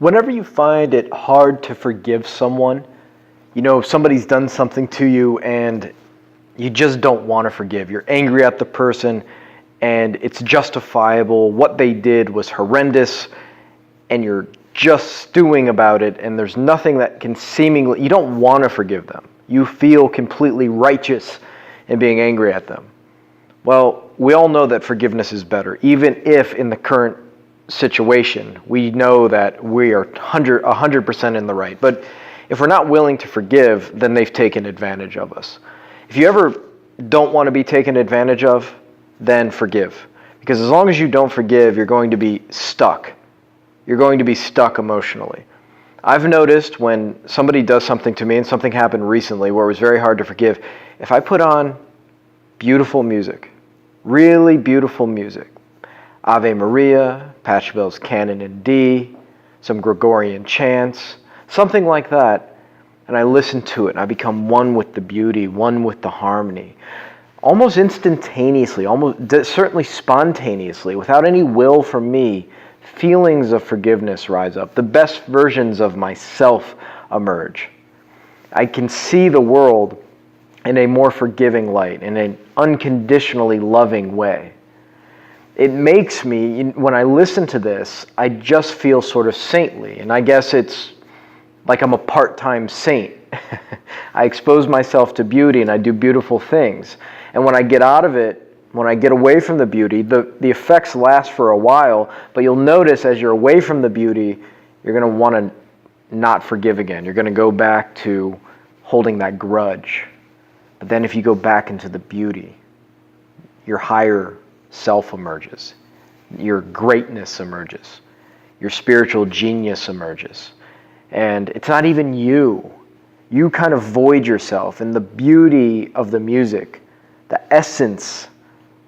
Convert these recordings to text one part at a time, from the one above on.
Whenever you find it hard to forgive someone, somebody's done something to you and you just don't want to forgive. You're angry at the person and it's justifiable. What they did was horrendous and you're just stewing about it and there's nothing that can you don't want to forgive them. You feel completely righteous in being angry at them. Well, we all know that forgiveness is better, even if in the current situation we know that we are 100% in the right. But if we're not willing to forgive, then they've taken advantage of us. If you ever don't want to be taken advantage of, then forgive. Because as long as you don't forgive, you're going to be stuck. You're going to be stuck emotionally. I've noticed when somebody does something to me, and something happened recently where it was very hard to forgive, if I put on beautiful music, really beautiful music, Ave Maria, Pachelbel's Canon in D, some Gregorian chants, something like that, and I listen to it and I become one with the beauty, one with the harmony, almost instantaneously, certainly spontaneously, without any will from me, feelings of forgiveness rise up. The best versions of myself emerge. I can see the world in a more forgiving light, in an unconditionally loving way. It makes me, when I listen to this, I just feel sort of saintly. And I guess it's like I'm a part-time saint. I expose myself to beauty and I do beautiful things. And when I get out of it, when I get away from the beauty, the effects last for a while, but you'll notice as you're away from the beauty, you're going to want to not forgive again. You're going to go back to holding that grudge. But then if you go back into the beauty, your higher self emerges. Your greatness emerges. Your spiritual genius emerges. And it's not even you. You kind of void yourself in the beauty of the music. The essence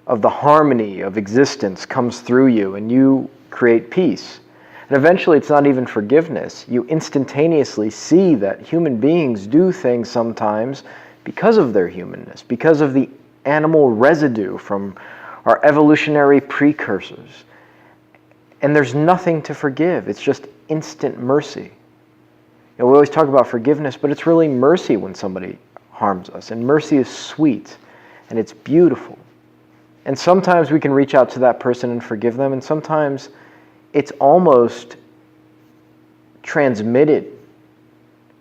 of the harmony of existence comes through you and you create peace. And eventually it's not even forgiveness. You instantaneously see that human beings do things sometimes because of their humanness, because of the animal residue from our evolutionary precursors. And there's nothing to forgive. It's just instant mercy. We always talk about forgiveness, but it's really mercy when somebody harms us. And mercy is sweet, and it's beautiful. And sometimes we can reach out to that person and forgive them, and sometimes it's almost transmitted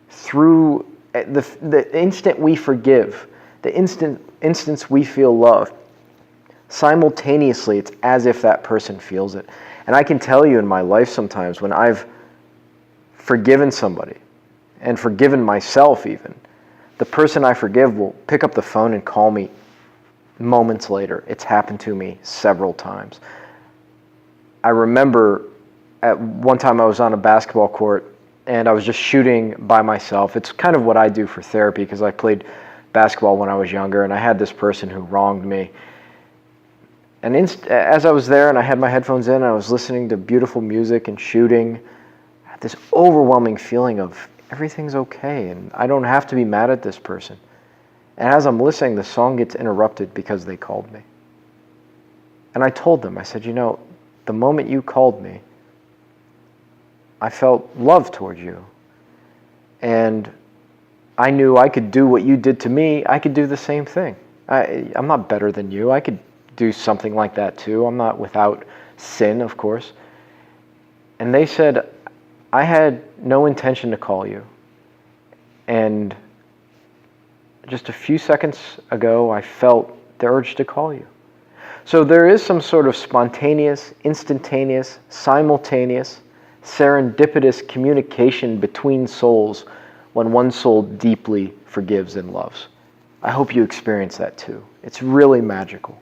through the instant we forgive, the instance we feel love. Simultaneously, it's as if that person feels it. And I can tell you in my life sometimes when I've forgiven somebody and forgiven myself even, the person I forgive will pick up the phone and call me moments later. It's happened to me several times. I remember at one time I was on a basketball court and I was just shooting by myself. It's kind of what I do for therapy because I played basketball when I was younger and I had this person who wronged me. And as I was there and I had my headphones in and I was listening to beautiful music and shooting, I had this overwhelming feeling of everything's okay and I don't have to be mad at this person. And as I'm listening, the song gets interrupted because they called me. And I told them, I said, the moment you called me, I felt love towards you. And I knew I could do what you did to me. I could do the same thing. I'm not better than you. I could do something like that too. I'm not without sin, of course. And they said, I had no intention to call you. And just a few seconds ago, I felt the urge to call you. So there is some sort of spontaneous, instantaneous, simultaneous, serendipitous communication between souls when one soul deeply forgives and loves. I hope you experience that too. It's really magical.